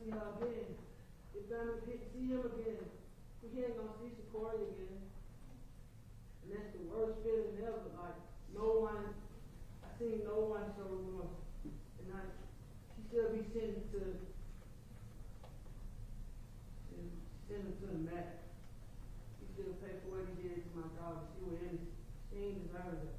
see her again. If Diamond can't see him again, we ain't gonna see Secoriea again. And that's the worst feeling ever. Like, no one, I seen no one show remorse. And she still be sentenced to send him to the max. He still pay for what he did to my daughter. She was innocent. She ain't deserve it.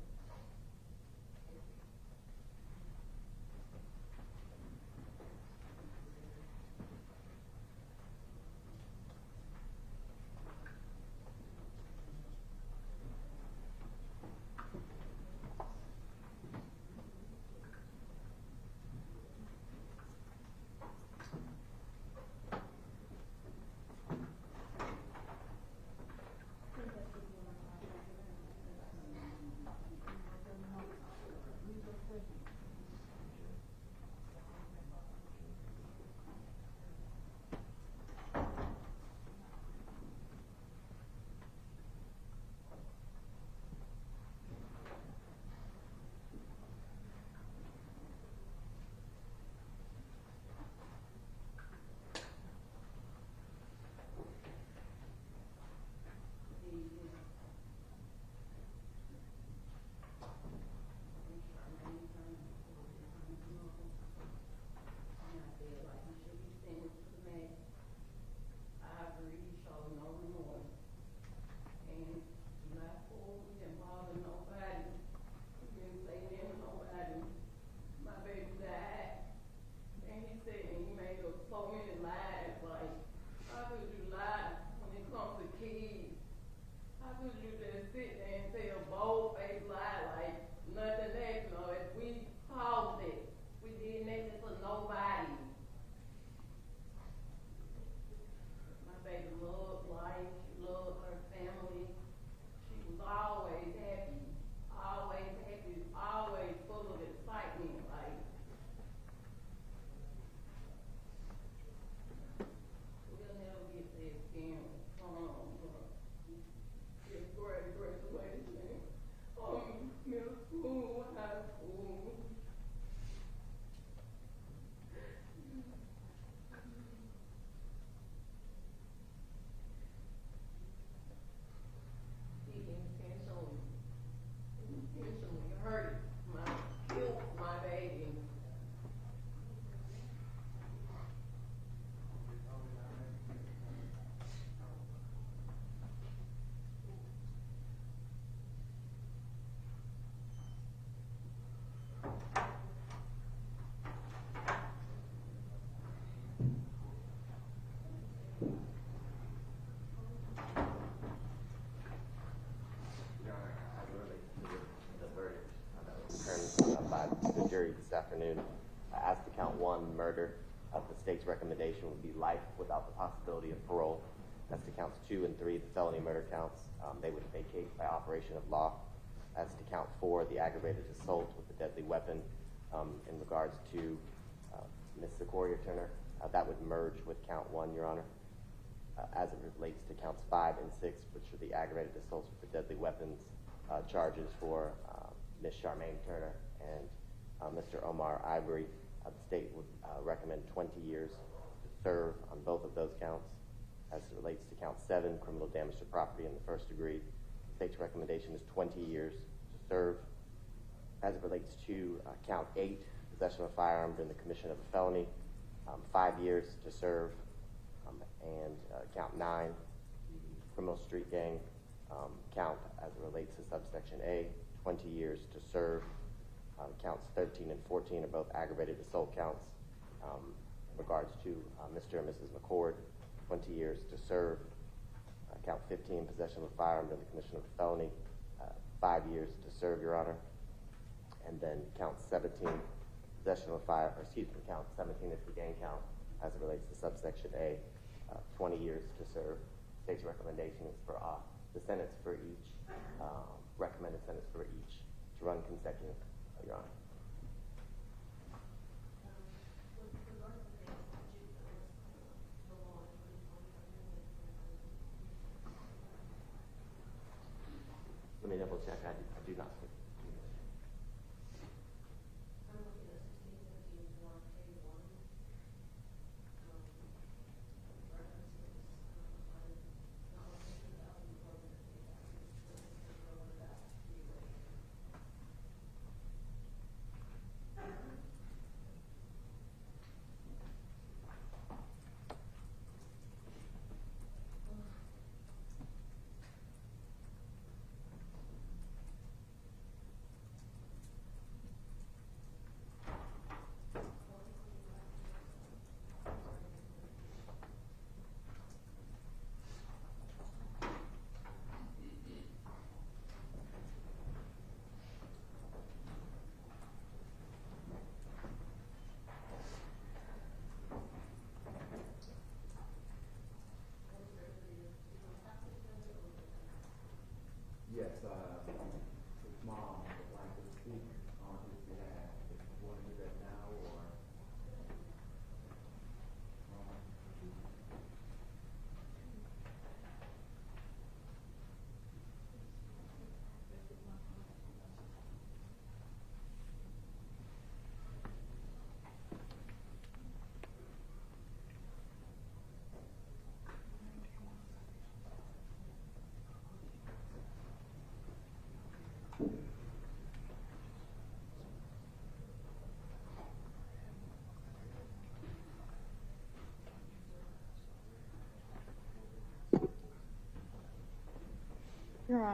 This afternoon, as to count one, murder, the state's recommendation would be life without the possibility of parole. As to counts 2 and 3, the felony murder counts, they would vacate by operation of law. As to count 4, the aggravated assault with a deadly weapon, in regards to Ms. Secoriea Turner, that would merge with count 1, Your Honor. As it relates to counts 5 and 6, which are the aggravated assaults with the deadly weapons charges for Ms. Charmaine Turner and Mr. Omar Ivory, the state would recommend 20 years to serve on both of those counts. As it relates to count 7, criminal damage to property in the first degree, the state's recommendation is 20 years to serve. As it relates to count 8, possession of a firearm during the commission of a felony, 5 years to serve. And count 9, criminal street gang count as it relates to subsection A, 20 years to serve. Counts 13 and 14 are both aggravated assault counts. In regards to Mr. and Mrs. McCord, 20 years to serve. Count 15, possession of a firearm during the commission of a felony, 5 years to serve, Your Honor. And then count 17, possession of a count 17 is the gang count as it relates to subsection A, 20 years to serve. State's recommendation is for the sentence for each, recommended sentence for each to run consecutive, Your Honor. Let me double check. I do not speak.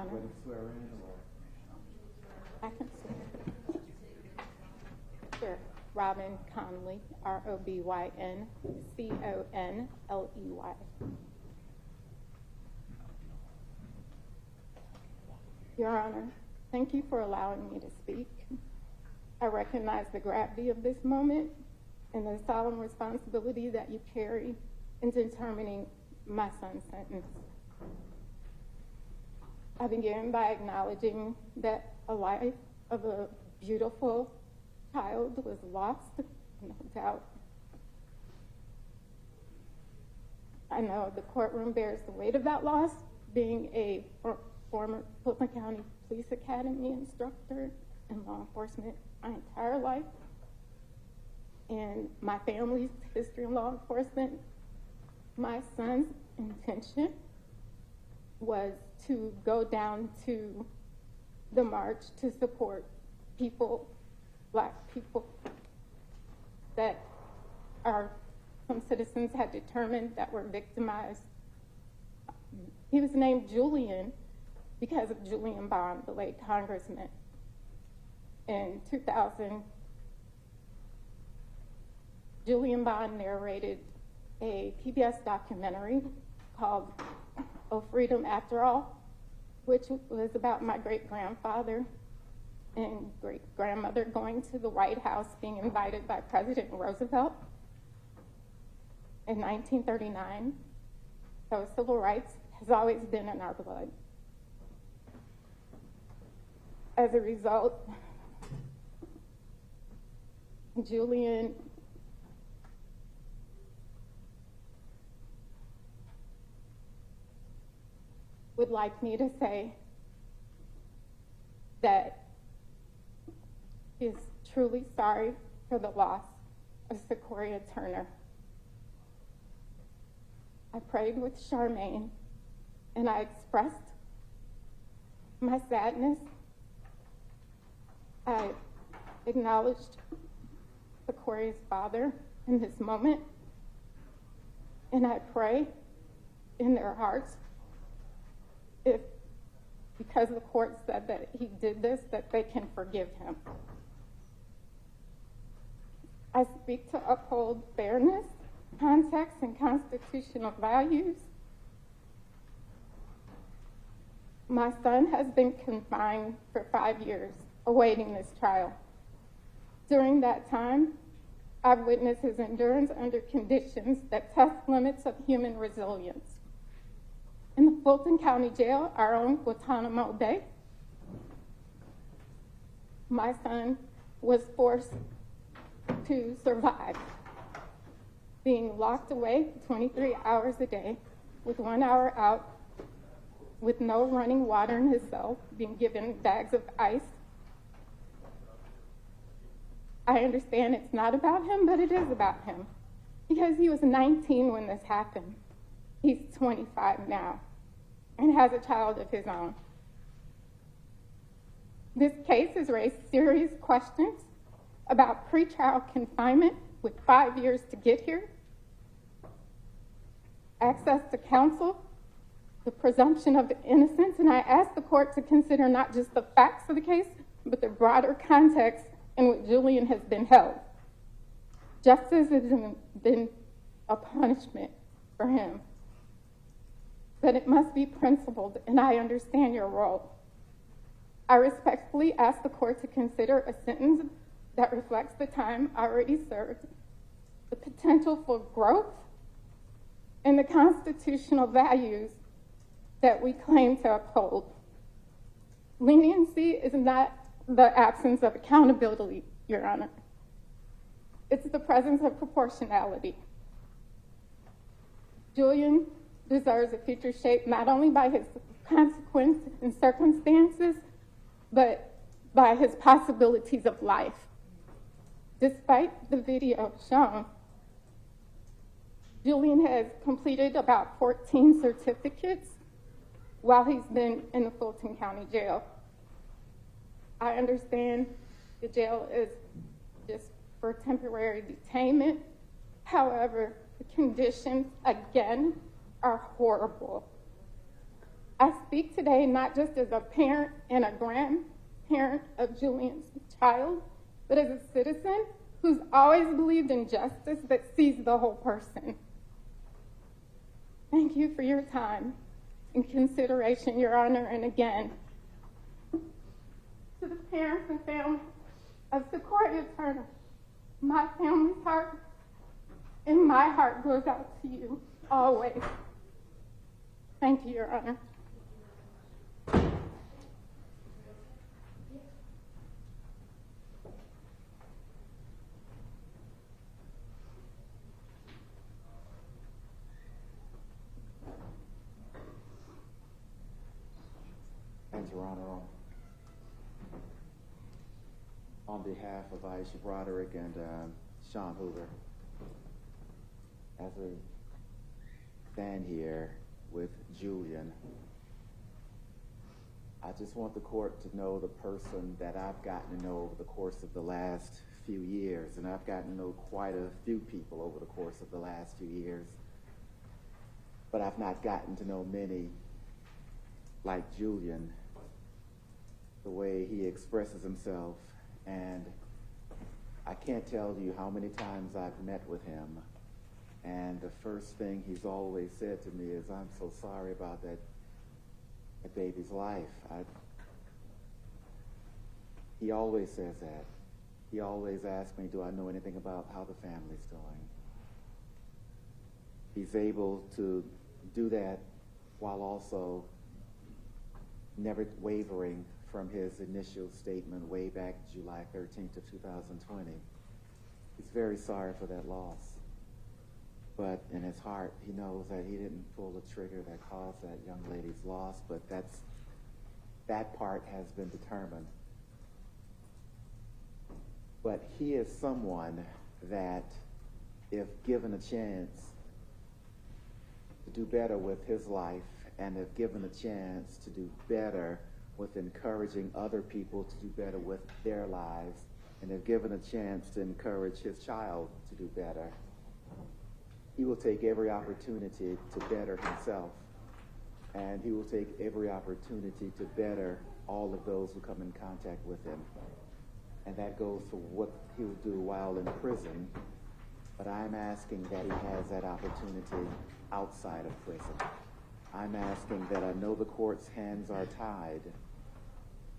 Honor. Will you swear in or? I can swear. Sure. Robin Conley, ROBYN CONLEY. Your Honor, thank you for allowing me to speak. I recognize the gravity of this moment and the solemn responsibility that you carry in determining my son's sentence. I begin by acknowledging that a life of a beautiful child was lost, no doubt. I know the courtroom bears the weight of that loss, being a former Fulton County Police Academy instructor in law enforcement my entire life, and my family's history in law enforcement. My son's intention was to go down to the march to support people, Black people, that some citizens had determined that were victimized. He was named Julian because of Julian Bond, the late congressman. In 2000, Julian Bond narrated a PBS documentary called Oh, Freedom After All, which was about my great-grandfather and great-grandmother going to the White House, being invited by President Roosevelt in 1939. So civil rights has always been in our blood. As a result, Julian would like me to say that he is truly sorry for the loss of Secoriea Turner. I prayed with Charmaine and I expressed my sadness. I acknowledged Secorea's father in this moment, and I pray in their hearts, if because the court said that he did this, that they can forgive him. I speak to uphold fairness, context, and constitutional values. My son has been confined for 5 years, awaiting this trial. During that time, I've witnessed his endurance under conditions that test limits of human resilience. In the Fulton County Jail, our own Guantanamo Bay, my son was forced to survive, being locked away 23 hours a day, with 1 hour out, with no running water in his cell, being given bags of ice. I understand it's not about him, but it is about him, because he was 19 when this happened. He's 25 now and has a child of his own. This case has raised serious questions about pretrial confinement with 5 years to get here, access to counsel, the presumption of innocence, and I ask the court to consider not just the facts of the case, but the broader context in which Julian has been held. Justice has been a punishment for him, but it must be principled, and I understand your role. I respectfully ask the court to consider a sentence that reflects the time already served, the potential for growth, and the constitutional values that we claim to uphold. Leniency is not the absence of accountability, Your Honor. It's the presence of proportionality. Julian deserves a future shaped not only by his consequence and circumstances, but by his possibilities of life. Despite the video shown, Julian has completed about 14 certificates while he's been in the Fulton County Jail. I understand the jail is just for temporary detainment. However, the conditions, again, are horrible. I speak today not just as a parent and a grandparent of Julian's child, but as a citizen who's always believed in justice that sees the whole person. Thank you for your time and consideration, Your Honor, and again, to the parents and family of Secoriea Turner, my family's heart and my heart goes out to you always. Thank you, Your Honor. Thanks, Your Honor. On behalf of Aisha Broderick and Sean Hoover, as we stand here with Julian, I just want the court to know the person that I've gotten to know over the course of the last few years, and I've gotten to know quite a few people over the course of the last few years, but I've not gotten to know many like Julian, the way he expresses himself. And I can't tell you how many times I've met with him, and the first thing he's always said to me is, "I'm so sorry about that baby's life." He always says that. He always asks me, do I know anything about how the family's doing? He's able to do that while also never wavering from his initial statement way back July 13th of 2020. He's very sorry for that loss. But in his heart, he knows that he didn't pull the trigger that caused that young lady's loss, but that part has been determined. But he is someone that, if given a chance to do better with his life, and if given a chance to do better with encouraging other people to do better with their lives, and if given a chance to encourage his child to do better, he will take every opportunity to better himself, and he will take every opportunity to better all of those who come in contact with him. And that goes for what he will do while in prison, but I'm asking that he has that opportunity outside of prison. I'm asking that, I know the court's hands are tied,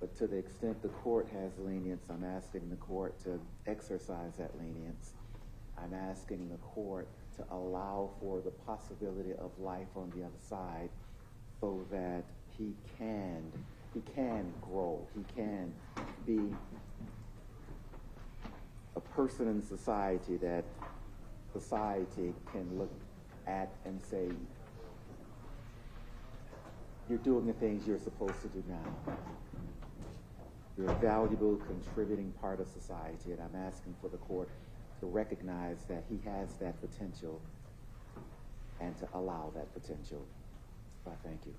but to the extent the court has lenience, I'm asking the court to exercise that lenience. I'm asking the court to allow for the possibility of life on the other side, so that he can grow, he can be a person in society that society can look at and say, you're doing the things you're supposed to do now. You're a valuable, contributing part of society, and I'm asking for the court to recognize that he has that potential and to allow that potential. So I thank you.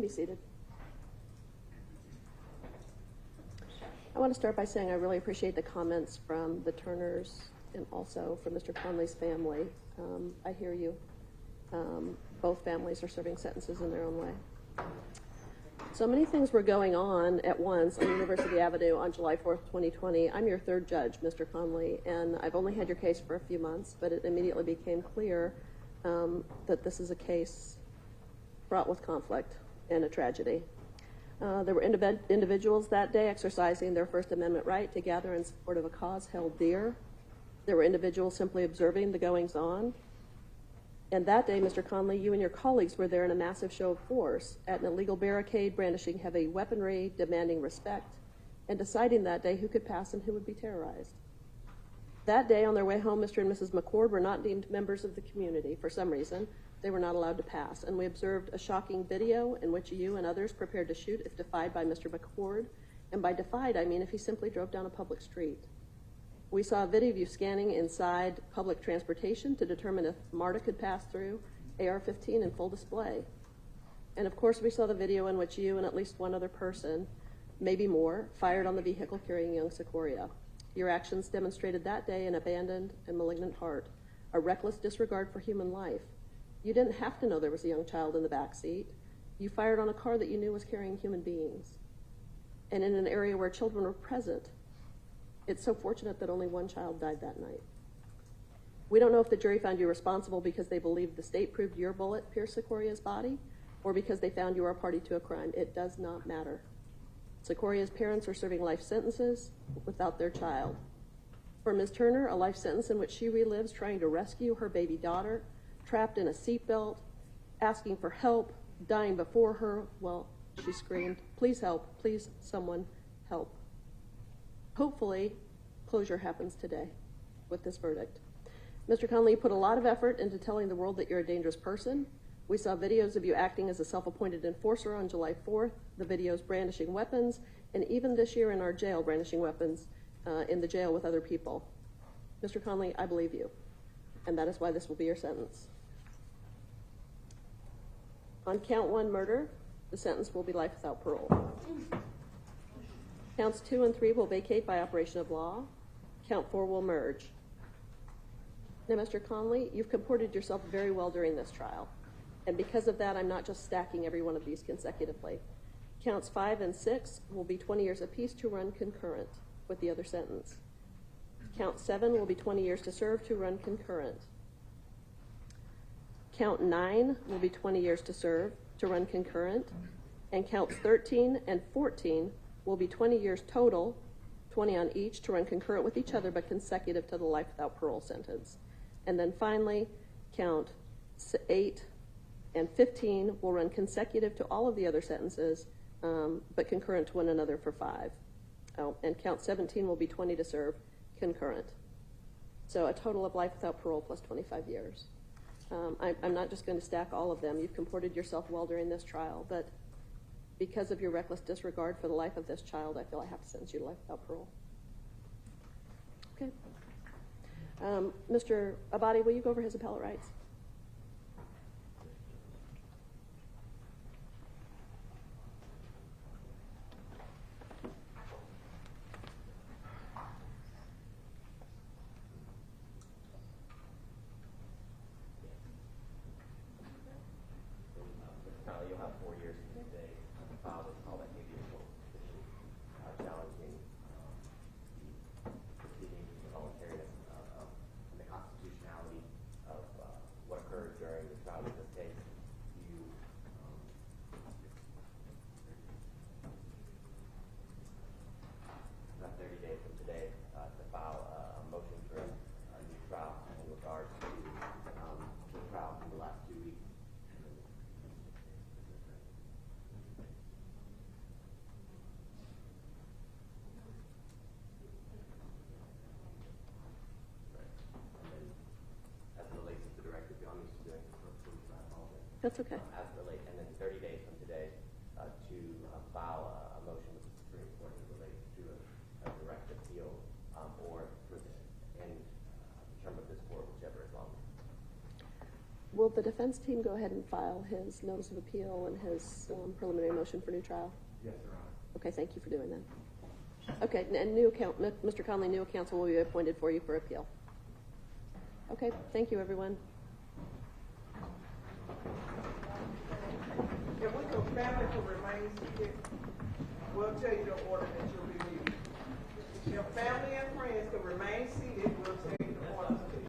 be seated. I want to start by saying I really appreciate the comments from the Turners and also from Mr. Conley's family. I hear you. Both families are serving sentences in their own way. So many things were going on at once on University Avenue on July 4th, 2020. I'm your third judge, Mr. Conley, and I've only had your case for a few months, but it immediately became clear that this is a case fraught with conflict and a tragedy. There were individuals that day exercising their First Amendment right to gather in support of a cause held dear. There were individuals simply observing the goings-on. And that day, Mr. Conley, you and your colleagues were there in a massive show of force at an illegal barricade, brandishing heavy weaponry, demanding respect, and deciding that day who could pass and who would be terrorized. That day, on their way home, Mr. and Mrs. McCord were not deemed members of the community. For some reason, they were not allowed to pass. And we observed a shocking video in which you and others prepared to shoot if defied by Mr. McCord. And by defied, I mean if he simply drove down a public street. We saw a video of you scanning inside public transportation to determine if MARTA could pass through, AR-15 in full display. And of course, we saw the video in which you and at least one other person, maybe more, fired on the vehicle carrying young Secoriea. Your actions demonstrated that day an abandoned and malignant heart, a reckless disregard for human life. You didn't have to know there was a young child in the back seat. You fired on a car that you knew was carrying human beings. And in an area where children were present. It's so fortunate that only one child died that night. We don't know if the jury found you responsible because they believed the state proved your bullet pierced Secoria's body or because they found you were a party to a crime. It does not matter. Secoria's parents are serving life sentences without their child. For Ms. Turner, a life sentence in which she relives trying to rescue her baby daughter, trapped in a seatbelt, asking for help, dying before her. Well, she screamed, "Please help, please someone help." Hopefully, closure happens today with this verdict. Mr. Conley, you put a lot of effort into telling the world that you're a dangerous person. We saw videos of you acting as a self-appointed enforcer on July 4th, the videos brandishing weapons, and even this year in our jail, brandishing weapons in the jail with other people. Mr. Conley, I believe you, and that is why this will be your sentence. On count 1, murder, the sentence will be life without parole. Counts 2 and 3 will vacate by operation of law. Count 4 will merge. Now, Mr. Conley, you've comported yourself very well during this trial. And because of that, I'm not just stacking every one of these consecutively. Counts 5 and 6 will be 20 years apiece to run concurrent with the other sentence. Count 7 will be 20 years to serve to run concurrent. Count 9 will be 20 years to serve to run concurrent. And counts 13 and 14 will be 20 years total, 20 on each, to run concurrent with each other, but consecutive to the life without parole sentence. And then finally, count 8 and 15 will run consecutive to all of the other sentences, but concurrent to one another for 5. Oh, and count 17 will be 20 to serve, concurrent. So a total of life without parole plus 25 years. I'm not just going to stack all of them. You've comported yourself well during this trial, but because of your reckless disregard for the life of this child, I feel I have to sentence you to life without parole. Okay. Mr. Abadi, will you go over his appellate rights? You'll have 4 years from today to file what's called a habeas corpus petition challenging the proceedings, the voluntariness and the constitutionality of what occurred during the trial of this case. You have 30 days from today to file a motion for a new trial in regards to the trial from the last 2 weeks. That's okay. As relate, and then 30 days from today to file a motion with the Supreme Court as relates to a direct appeal or in the term of this court, whichever is longer. will the defense team go ahead and file his notice of appeal and his preliminary motion for new trial? Yes, Your Honor. Okay, thank you for doing that. Okay, and new Mr. Conley, new counsel will be appointed for you for appeal. Okay, thank you, everyone. If we go family to remain seated, we'll tell you the order that you'll be meeting. Your family and friends can remain seated